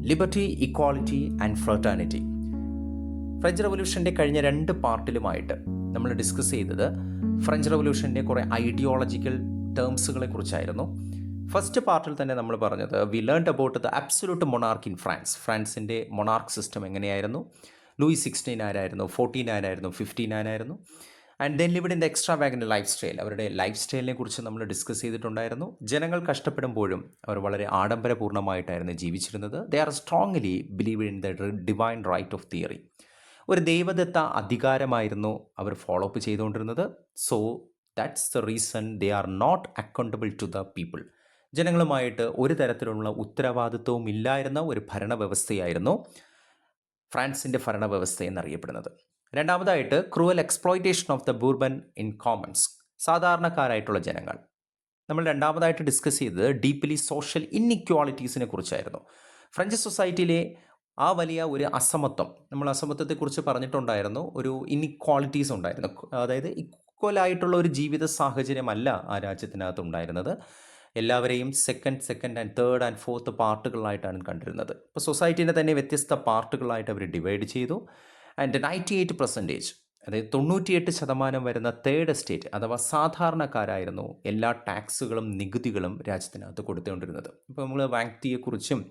Liberty, equality and fraternity. French റവല്യൂഷൻ്റെ കഴിഞ്ഞ 2 പാർട്ടിലുമായിട്ട് നമ്മൾ ഡിസ്കസ് ചെയ്തത് ഫ്രഞ്ച് റവല്യൂഷൻ്റെ കുറേ ഐഡിയോളജിക്കൽ ടേംസുകളെ കുറിച്ചായിരുന്നു. ഫസ്റ്റ് പാർട്ടിൽ തന്നെ നമ്മൾ പറഞ്ഞത് we learned about the absolute monarch in France. ഫ്രാൻസിൻ്റെ മൊണാർക്ക് സിസ്റ്റം എങ്ങനെയായിരുന്നു, ലൂയി 16 ആരായിരുന്നു, 14 ആരായിരുന്നു, 15 ആരായിരുന്നു. And then lived in the extravagant life style. അവരുടെ ലൈഫ് സ്റ്റൈലിനെ കുറിച്ച് നമ്മൾ ഡിസ്കസ് ചെയ്തിട്ടുണ്ടായിരുന്നു. ജനങ്ങൾ കഷ്ടപ്പെടുമ്പോഴും അവർ വളരെ ആഡംബരപൂർണ്ണമായിട്ടായിരുന്നു ജീവിച്ചിരുന്നത്. They are strongly believe in the divine right of theory. ഒരു ദൈവദത്ത അധികാരമായിരുന്നു അവർ ഫോളോ അപ്പ് ചെയ്തുകൊണ്ടിരുന്നത്. So that's the reason they are not accountable to the people. ജനങ്ങളുമായിട്ട് ഒരു തരത്തിലുള്ള ഉത്തരവാദിത്വവും ഇല്ലായിരുന്ന ഒരു ഭരണവ്യവസ്ഥയായിരുന്നു ഫ്രാൻസിൻ്റെ ഭരണവ്യവസ്ഥ എന്നറിയപ്പെടുന്നത്. രണ്ടാമതായിട്ട് cruel exploitation of the Bourbon in Commons. സാധാരണക്കാരായിട്ടുള്ള ജനങ്ങൾ. നമ്മൾ രണ്ടാമതായിട്ട് ഡിസ്കസ് ചെയ്തത് ഡീപ്ലി സോഷ്യൽ ഇൻഇക്വാളിറ്റീസിനെ കുറിച്ചായിരുന്നു. ഫ്രഞ്ച് സൊസൈറ്റിയിലെ ആ വലിയ ഒരു അസമത്വം, നമ്മൾ അസമത്വത്തെക്കുറിച്ച് പറഞ്ഞിട്ടുണ്ടായിരുന്നു. ഒരു ഇൻഇക്വാളിറ്റീസ് ഉണ്ടായിരുന്നു. അതായത് ഈക്വലായിട്ടുള്ള ഒരു ജീവിത സാഹചര്യമല്ല ആ രാജ്യത്തിനകത്ത് ഉണ്ടായിരുന്നത്. എല്ലാവരെയും second and third and fourth പാർട്ടുകളായിട്ടാണ് കണ്ടിരുന്നത്. ഇപ്പോൾ സൊസൈറ്റീനെ തന്നെ വ്യത്യസ്ത പാർട്ടുകളായിട്ട് അവർ ഡിവൈഡ് ചെയ്തു. ആൻഡ് 98%, അതായത് 98% വരുന്ന തേർഡ് എസ്റ്റേറ്റ് അഥവാ സാധാരണക്കാരായിരുന്നു എല്ലാ ടാക്സുകളും നികുതികളും രാജ്യത്തിനകത്ത് കൊടുത്തുകൊണ്ടിരുന്നത്. ഇപ്പോൾ നമ്മൾ വാങ്തിയെക്കുറിച്ചും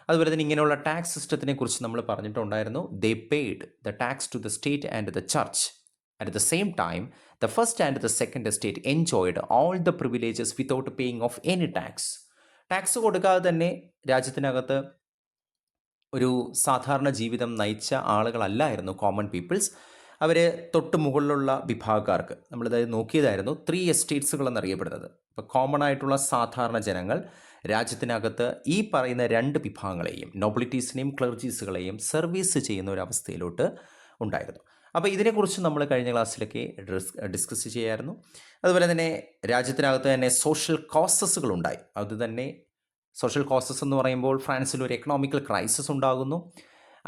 അതുപോലെ തന്നെ ഇങ്ങനെയുള്ള ടാക്സ് സിസ്റ്റത്തിനെ കുറിച്ച് നമ്മൾ പറഞ്ഞിട്ടുണ്ടായിരുന്നു. They paid the tax to the state and the church. At the same time the first and the second estate enjoyed all the privileges without paying of any tax. Tax കൊടുക്കാതെ തന്നെ രാജ്യത്തിനകത്ത് ഒരു സാധാരണ ജീവിതം നയിച്ച ആളുകളല്ലായിരുന്നു common people's. അവർ തൊട്ട് മുകളിലുള്ള വിഭാഗക്കാർക്ക് നമ്മളിത് നോക്കിയതായിരുന്നു 3 എസ്റ്റേറ്റ്സുകൾ എന്നറിയപ്പെടുന്നത്. ഇപ്പോൾ കോമൺ ആയിട്ടുള്ള സാധാരണ ജനങ്ങൾ രാജ്യത്തിനകത്ത് ഈ പറയുന്ന 2 വിഭാഗങ്ങളെയും, നോബിലിറ്റീസിനെയും ക്ലർജീസുകളെയും സർവീസ് ചെയ്യുന്ന ഒരു അവസ്ഥയിലോട്ട് ഉണ്ടായിരുന്നു. അപ്പോൾ ഇതിനെക്കുറിച്ച് നമ്മൾ കഴിഞ്ഞ ക്ലാസ്സിലൊക്കെ ഡിസ്കസ് ചെയ്യായിരുന്നു. അതുപോലെ തന്നെ രാജ്യത്തിനകത്ത് തന്നെ സോഷ്യൽ കോസസുകളുണ്ടായി. അതുതന്നെ സോഷ്യൽ കോസസ് എന്ന് പറയുമ്പോൾ ഫ്രാൻസിൽ ഒരു എക്കണോമിക്കൽ ക്രൈസിസ് ഉണ്ടാകുന്നു.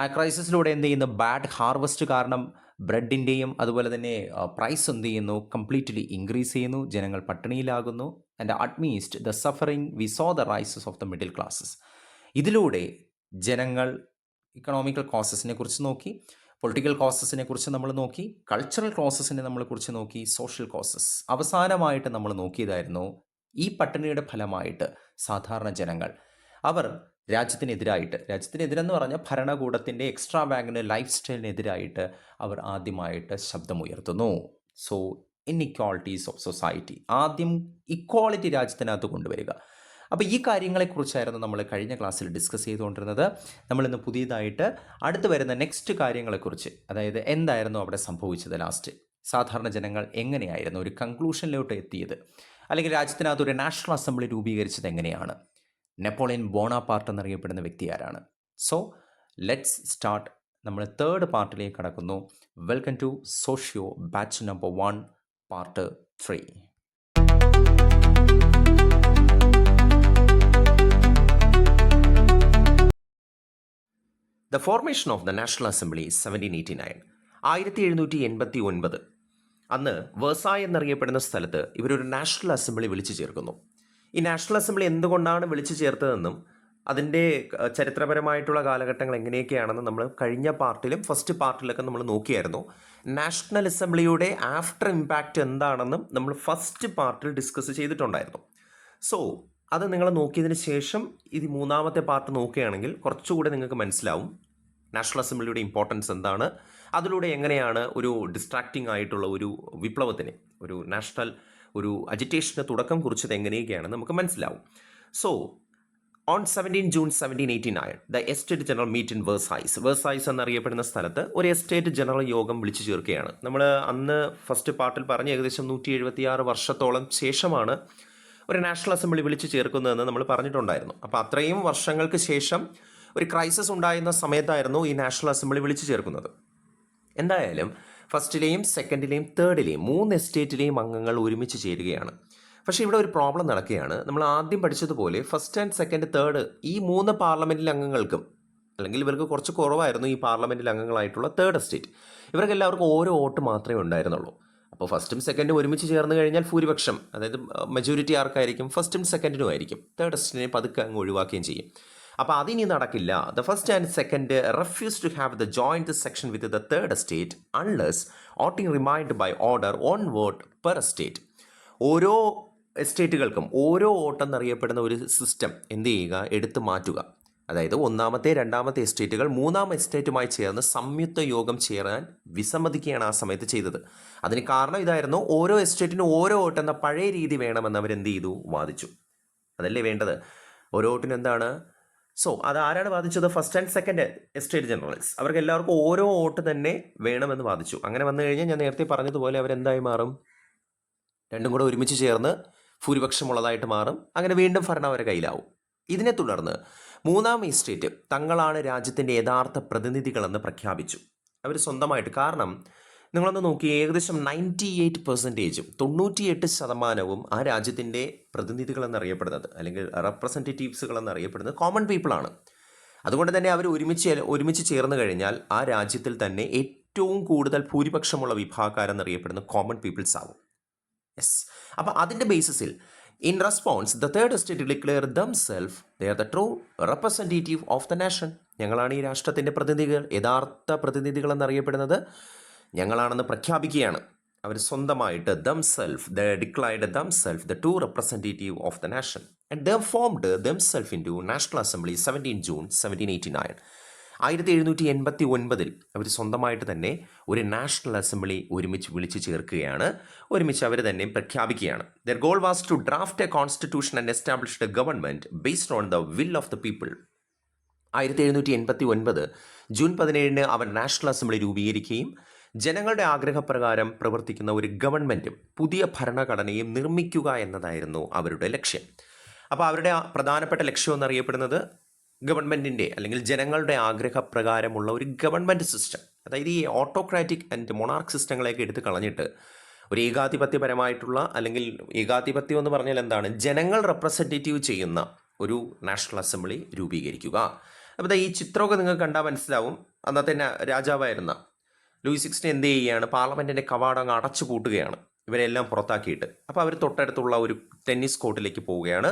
ആ ക്രൈസിസിലൂടെ എന്ത് ചെയ്യുന്നു, ബാഡ് ഹാർവസ്റ്റ് കാരണം ബ്രെഡിൻ്റെയും അതുപോലെ തന്നെ പ്രൈസ് എന്ത് ചെയ്യുന്നു, കംപ്ലീറ്റ്ലി ഇൻക്രീസ് ചെയ്യുന്നു. ജനങ്ങൾ പട്ടിണിയിലാകുന്നു. And amidst the suffering we saw the rises of the middle classes. ഇതിലൂടെ ജനങ്ങൾ ഇക്കണോമിക്കൽ കോസസിനെ കുറിച്ച് നോക്കി, പൊളിറ്റിക്കൽ കോസസിനെ കുറിച്ച് നമ്മൾ നോക്കി, കൾച്ചറൽ കോസസിനെ നമ്മൾ കുറിച്ച് നോക്കി, സോഷ്യൽ കോസസ്. അവസാനമായിട്ട് നമ്മൾ നോക്കിയതായിരുന്നു ഈ പട്ടിണിയുടെ ഫലമായിട്ട് സാധാരണ ജനങ്ങൾ അവർ രാജ്യത്തിനെതിരെന്ന് പറഞ്ഞാൽ ഭരണകൂടത്തിൻ്റെ എക്സ്ട്രാ വാഗന് ലൈഫ് സ്റ്റൈലിനെതിരായിട്ട് അവർ ആദ്യമായിട്ട് ശബ്ദമുയർത്തുന്നു. So inequalities of society. ആദ്യം ഇക്വാളിറ്റി രാജ്യത്തിനകത്ത് കൊണ്ടുവരിക. അപ്പോൾ ഈ കാര്യങ്ങളെക്കുറിച്ചായിരുന്നു നമ്മൾ കഴിഞ്ഞ ക്ലാസ്സിൽ ഡിസ്കസ് ചെയ്തുകൊണ്ടിരുന്നത്. നമ്മളിന്ന് പുതിയതായിട്ട് അടുത്ത് വരുന്ന നെക്സ്റ്റ് കാര്യങ്ങളെക്കുറിച്ച്, അതായത് എന്തായിരുന്നു അവിടെ സംഭവിച്ചത്, ലാസ്റ്റ് സാധാരണ ജനങ്ങൾ എങ്ങനെയായിരുന്നു ഒരു കൺക്ലൂഷനിലോട്ട് എത്തിയത്, അല്ലെങ്കിൽ രാജ്യത്തിനകത്ത് ഒരു നാഷണൽ അസംബ്ലി രൂപീകരിച്ചത് എങ്ങനെയാണ്, നെപ്പോളിയൻ ബോണാപാർട്ട് എന്നറിയപ്പെടുന്ന വ്യക്തി ആരാണ്. So let's start. നമ്മൾ 3rd പാർട്ടിലേക്ക് കടക്കുന്നു. Welcome to socio batch number 1 part 3. The formation of the national assembly 1789. 1789 അന്ന് വേഴ്സായ് എന്നറിയപ്പെടുന്ന സ്ഥലത്ത് ഇവരൊരു നാഷണൽ അസംബ്ലി വിളിച്ചു ചേർക്കുന്നു. ഈ നാഷണൽ അസംബ്ലി എന്തുകൊണ്ടാണ് വിളിച്ചു ചേർത്തതെന്നും അതിൻ്റെ ചരിത്രപരമായിട്ടുള്ള കാലഘട്ടങ്ങൾ എങ്ങനെയൊക്കെയാണെന്ന് നമ്മൾ കഴിഞ്ഞ പാർട്ടിലും ഫസ്റ്റ് പാർട്ടിലൊക്കെ നമ്മൾ നോക്കിയായിരുന്നു. നാഷണൽ അസംബ്ലിയുടെ ആഫ്റ്റർ ഇമ്പാക്റ്റ് എന്താണെന്നും നമ്മൾ ഫസ്റ്റ് പാർട്ടിൽ ഡിസ്കസ് ചെയ്തിട്ടുണ്ടായിരുന്നു. സോ അത് നിങ്ങൾ നോക്കിയതിന് ശേഷം ഇത് 3ാമത്തെ പാർട്ട് നോക്കുകയാണെങ്കിൽ കുറച്ചുകൂടെ നിങ്ങൾക്ക് മനസ്സിലാവും നാഷണൽ അസംബ്ലിയുടെ ഇമ്പോർട്ടൻസ് എന്താണ്, അതിലൂടെ എങ്ങനെയാണ് ഒരു ഡിസ്ട്രാക്റ്റിംഗ് ആയിട്ടുള്ള ഒരു വിപ്ലവത്തിന്, ഒരു നാഷണൽ ഒരു അജിറ്റേഷന് തുടക്കം കുറിച്ചത് എങ്ങനെയൊക്കെയാണെന്ന് നമുക്ക് മനസ്സിലാവും. So on 17 June 1789 the estate general meet in Versailles എന്നറിയപ്പെടുന്ന സ്ഥലത്ത് ഒരു എസ്റ്റേറ്റ് ജനറൽ യോഗം വിളിച്ചു ചേർക്കുകയാണ്. നമ്മൾ അന്ന് ഫസ്റ്റ് പാർട്ടിൽ പറഞ്ഞ ഏകദേശം 176 വർഷത്തോളം ശേഷമാണ് ഒരു നാഷണൽ അസംബ്ലി വിളിച്ചു ചേർക്കുന്നതെന്ന് നമ്മൾ പറഞ്ഞിട്ടുണ്ടായിരുന്നു. അപ്പോൾ അത്രയും വർഷങ്ങൾക്ക് ശേഷം ഒരു ക്രൈസിസ് ഉണ്ടായിരുന്ന സമയത്തായിരുന്നു ഈ നാഷണൽ അസംബ്ലി വിളിച്ചു ചേർക്കുന്നത്. എന്തായാലും ഫസ്റ്റിലെയും സെക്കൻഡിലെയും തേർഡിലെയും 3 എസ്റ്റേറ്റിലെയും അംഗങ്ങൾ ഒരുമിച്ച് ചേരുകയാണ്. പക്ഷേ ഇവിടെ ഒരു പ്രോബ്ലം നടക്കുകയാണ്. നമ്മൾ ആദ്യം പഠിച്ചതുപോലെ ഫസ്റ്റ് ആൻഡ് സെക്കൻഡ് തേർഡ് ഈ 3 പാർലമെൻറ്റിലെ അംഗങ്ങൾക്കും, അല്ലെങ്കിൽ ഇവർക്ക് കുറച്ച് കുറവായിരുന്നു ഈ പാർലമെൻറ്റിലെ അംഗങ്ങളായിട്ടുള്ള തേർഡ് എസ്റ്റേറ്റ്, ഇവർക്ക് എല്ലാവർക്കും ഓരോ വോട്ട് മാത്രമേ ഉണ്ടായിരുന്നുള്ളൂ. അപ്പോൾ ഫസ്റ്റും സെക്കൻഡും ഒരുമിച്ച് ചേർന്ന് കഴിഞ്ഞാൽ ഭൂരിപക്ഷം, അതായത് മെജോറിറ്റി ആർക്കായിരിക്കും, ഫസ്റ്റും സെക്കൻഡിനും ആയിരിക്കും. തേർഡ് എസ്റ്റേറ്റിനെ പതുക്കെ അങ്ങ് ഒഴിവാക്കുകയും ചെയ്യും. അപ്പോൾ അതിനി നടക്കില്ല. The first and second refuse to have the joint section with the third estate unless voting remind by order on vote per estate. ഓരോ എസ്റ്റേറ്റുകൾക്കും ഓരോ വോട്ടെന്നറിയപ്പെടുന്ന ഒരു സിസ്റ്റം എന്ത് ചെയ്യുക, എടുത്തു മാറ്റുക. അതായത് ഒന്നാമത്തെ രണ്ടാമത്തെ എസ്റ്റേറ്റുകൾ മൂന്നാം എസ്റ്റേറ്റുമായി ചേർന്ന് സംയുക്ത യോഗം ചേരാൻ വിസമ്മതിക്കുകയാണ് ആ സമയത്ത് ചെയ്തത്. അതിന് കാരണം ഇതായിരുന്നു, ഓരോ എസ്റ്റേറ്റിനും ഓരോ വോട്ടെന്ന പഴയ രീതി വേണമെന്ന് അവരെന്ത് ചെയ്തു, വാദിച്ചു. അതല്ലേ വേണ്ടത്. ഓരോ വോട്ടിനും എന്താണ്, സോ അത് ആരാണ് വാദിച്ചത്? First and second estate generals. അവർക്ക് എല്ലാവർക്കും ഓരോ വോട്ട് തന്നെ വേണമെന്ന് വാദിച്ചു. അങ്ങനെ വന്നു കഴിഞ്ഞാൽ ഞാൻ നേരത്തെ പറഞ്ഞതുപോലെ അവരെന്തായി മാറും, രണ്ടും കൂടെ ഒരുമിച്ച് ചേർന്ന് ഭൂരിപക്ഷമുള്ളതായിട്ട് മാറും. അങ്ങനെ വീണ്ടും ഭരണം അവരുടെ കയ്യിലാവും. ഇതിനെ തുടർന്ന് മൂന്നാം എസ്റ്റേറ്റ് തങ്ങളാണ് രാജ്യത്തിൻ്റെ യഥാർത്ഥ പ്രതിനിധികളെന്ന് പ്രഖ്യാപിച്ചു. അവർ സ്വന്തമായിട്ട്. കാരണം നിങ്ങളൊന്ന് നോക്കി, ഏകദേശം 98% 98% ആ രാജ്യത്തിൻ്റെ പ്രതിനിധികൾ എന്നറിയപ്പെടുന്നത് അല്ലെങ്കിൽ റെപ്രസെൻറ്റേറ്റീവ്സുകൾ എന്നറിയപ്പെടുന്നത് കോമൺ പീപ്പിളാണ്. അതുകൊണ്ട് തന്നെ അവർ ഒരുമിച്ച് ചേർന്ന് കഴിഞ്ഞാൽ ആ രാജ്യത്തിൽ തന്നെ ഏറ്റവും കൂടുതൽ ഭൂരിപക്ഷമുള്ള വിഭാഗക്കാരെന്നറിയപ്പെടുന്ന കോമൺ പീപ്പിൾസ് ആവും. യെസ്. അപ്പോൾ അതിൻ്റെ ബേസിസിൽ in response the third estate declare themselves they are the true representative of the nation. ഞങ്ങളാണ് ഈ രാഷ്ട്രത്തിൻ്റെ പ്രതിനിധികൾ, യഥാർത്ഥ പ്രതിനിധികൾ എന്നറിയപ്പെടുന്നത് ഞങ്ങളാണെന്ന് പ്രഖ്യാപിക്കുകയാണ്. അവർ സ്വന്തമായിട്ട് themselves the declared themselves the true representative of the nation and the formed themselves into national assembly 17 June 1789. 1789 അവർ സ്വന്തമായിട്ട് തന്നെ ഒരു നാഷണൽ അസംബ്ലി ഒരുമിച്ച് വിളിച്ചു ചേർക്കുകയാണ്. ഒരുമിച്ച് അവർ തന്നെ പ്രഖ്യാപിക്കുകയാണ്. Their goal was to draft a constitution and establish a government based on the will of the people. 1789 June 17 അവർ നാഷണൽ അസംബ്ലി രൂപീകരിക്കുകയും ജനങ്ങളുടെ ആഗ്രഹപ്രകാരം പ്രവർത്തിക്കുന്ന ഒരു ഗവൺമെൻറ്റും പുതിയ ഭരണഘടനയും നിർമ്മിക്കുക എന്നതായിരുന്നു അവരുടെ ലക്ഷ്യം. അപ്പോൾ അവരുടെ പ്രധാനപ്പെട്ട ലക്ഷ്യം എന്നറിയപ്പെടുന്നത് ഗവൺമെൻറ്റിൻ്റെ അല്ലെങ്കിൽ ജനങ്ങളുടെ ആഗ്രഹപ്രകാരമുള്ള ഒരു ഗവൺമെൻറ് സിസ്റ്റം. അതായത് ഈ ഓട്ടോക്രാറ്റിക് ആൻഡ് മൊണാർക്ക് സിസ്റ്റങ്ങളെയൊക്കെ എടുത്ത് കളഞ്ഞിട്ട് ഒരു ഏകാധിപത്യപരമായിട്ടുള്ള, അല്ലെങ്കിൽ ഏകാധിപത്യം എന്ന് പറഞ്ഞാൽ എന്താണ്, ജനങ്ങൾ റെപ്രസെൻറ്റേറ്റീവ് ചെയ്യുന്ന ഒരു നാഷണൽ അസംബ്ലി രൂപീകരിക്കുക. അപ്പോൾ ഈ ചിത്രമൊക്കെ നിങ്ങൾക്ക് കണ്ടാൽ മനസ്സിലാവും. അന്നത്തെ രാജാവായിരുന്ന ലൂയി 16 എന്ത് ചെയ്യുകയാണ്, പാർലമെൻറ്റിൻ്റെ കവാടം അങ്ങ് അടച്ചു പൂട്ടുകയാണ് ഇവരെല്ലാം പുറത്താക്കിയിട്ട്. അപ്പോൾ അവർ തൊട്ടടുത്തുള്ള ഒരു ടെന്നീസ് കോർട്ടിലേക്ക് പോവുകയാണ്.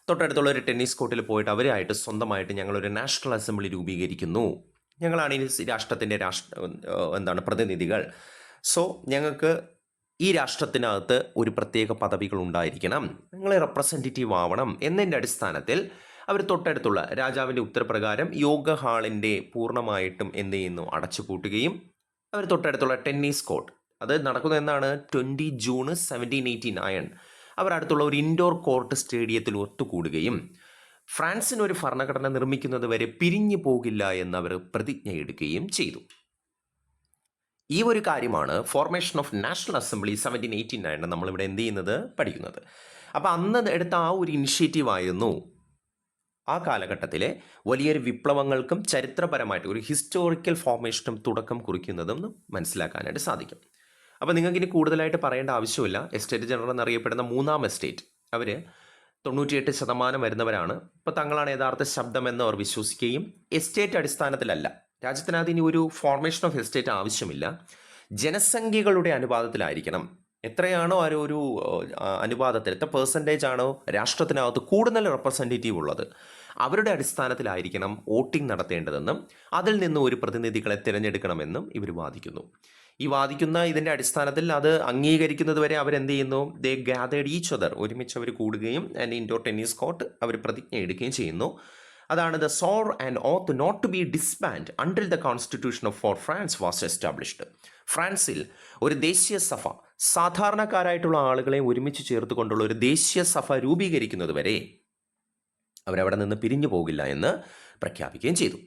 തൊട്ടടുത്തുള്ള ഒരു ടെന്നീസ് കോർട്ടിൽ പോയിട്ട് അവരായിട്ട് സ്വന്തമായിട്ട് ഞങ്ങളൊരു നാഷണൽ അസംബ്ലി രൂപീകരിക്കുന്നു, ഞങ്ങളാണ് ഈ രാഷ്ട്രത്തിൻ്റെ പ്രതിനിധികൾ. സോ ഞങ്ങൾക്ക് ഈ രാഷ്ട്രത്തിനകത്ത് ഒരു പ്രത്യേക പദവികൾ ഉണ്ടായിരിക്കണം, നിങ്ങളെ റെപ്രസെൻറ്റേറ്റീവ് ആവണം എന്നതിൻ്റെ അടിസ്ഥാനത്തിൽ അവർ തൊട്ടടുത്തുള്ള രാജാവിൻ്റെ ഉത്തരപ്രകാരം യോഗ ഹാളിൻ്റെ പൂർണ്ണമായിട്ടും എന്ത് ചെയ്യുന്നു, അടച്ചു പൂട്ടുകയും അവർ തൊട്ടടുത്തുള്ള ടെന്നീസ് കോർട്ട്, അത് നടക്കുന്നത് എന്നാണ് 20 ജൂൺ 1789, അവർ അടുത്തുള്ള ഒരു ഇൻഡോർ കോർട്ട് സ്റ്റേഡിയത്തിൽ ഒത്തുകൂടുകയും ഫ്രാൻസിന് ഒരു ഭരണഘടന നിർമ്മിക്കുന്നത് വരെ പിരിഞ്ഞു പോകില്ല എന്നവർ പ്രതിജ്ഞയെടുക്കുകയും ചെയ്തു. ഈ ഒരു കാര്യമാണ് ഫോർമേഷൻ ഓഫ് നാഷണൽ അസംബ്ലി 1789 നമ്മളിവിടെ എന്ത് ചെയ്യുന്നത്, പഠിക്കുന്നത്. അപ്പോൾ അന്ന് എടുത്ത ആ ഒരു ഇനിഷ്യേറ്റീവ് ആയിരുന്നു ആ കാലഘട്ടത്തിലെ വലിയൊരു വിപ്ലവങ്ങൾക്കും ചരിത്രപരമായിട്ട് ഒരു ഹിസ്റ്റോറിക്കൽ ഫോർമേഷനും തുടക്കം കുറിക്കുന്നതും മനസ്സിലാക്കാനായിട്ട് സാധിക്കും. അപ്പോൾ നിങ്ങൾക്കിനി കൂടുതലായിട്ട് പറയേണ്ട ആവശ്യമില്ല. എസ്റ്റേറ്റ് ജനറൽ എന്നറിയപ്പെടുന്ന മൂന്നാം എസ്റ്റേറ്റ് അവർ 98% വരുന്നവരാണ്. ഇപ്പോൾ തങ്ങളാണ് യഥാർത്ഥ ശബ്ദമെന്ന് അവർ വിശ്വസിക്കുകയും എസ്റ്റേറ്റ് അടിസ്ഥാനത്തിലല്ല, രാജ്യത്തിനകത്ത് ഇനി ഒരു ഫോർമേഷൻ ഓഫ് എസ്റ്റേറ്റ് ആവശ്യമില്ല, ജനസംഖ്യകളുടെ അനുപാതത്തിലായിരിക്കണം. എത്രയാണോ ആ ഒരു അനുപാതത്തിൽ, എത്ര പെർസെൻറ്റേജ് ആണോ രാഷ്ട്രത്തിനകത്ത് കൂടുതൽ റെപ്രസെൻറ്റേറ്റീവ് ഉള്ളത്, അവരുടെ അടിസ്ഥാനത്തിലായിരിക്കണം വോട്ടിംഗ് നടത്തേണ്ടതെന്നും അതിൽ നിന്ന് ഒരു പ്രതിനിധികളെ തിരഞ്ഞെടുക്കണമെന്നും ഇവർ വാദിക്കുന്നു. ഈ വാദിക്കുന്ന ഇതിൻ്റെ അടിസ്ഥാനത്തിൽ അത് അംഗീകരിക്കുന്നത് വരെ അവരെന്ത് ചെയ്യുന്നു, ദേ ഗ്യാതേർഡ് ഈച്ച് അതർ, ഒരുമിച്ച് അവർ കൂടുകയും ആൻഡ് ഇൻഡോർ ടെന്നീസ് കോർട്ട് അവർ പ്രതിജ്ഞ എടുക്കുകയും ചെയ്യുന്നു. അതാണ് the sworn oath not to be disband until the constitution of for France was established. ഫ്രാൻസിൽ ഒരു ദേശീയ സഭ, സാധാരണക്കാരായിട്ടുള്ള ആളുകളെ ഒരുമിച്ച് ചേർത്തുകൊണ്ടുള്ള ഒരു ദേശീയ സഭ രൂപീകരിക്കുന്നത് വരെ അവരവിടെ നിന്ന് പിരിഞ്ഞു പോകില്ല എന്ന് പ്രഖ്യാപിക്കുകയും ചെയ്തു.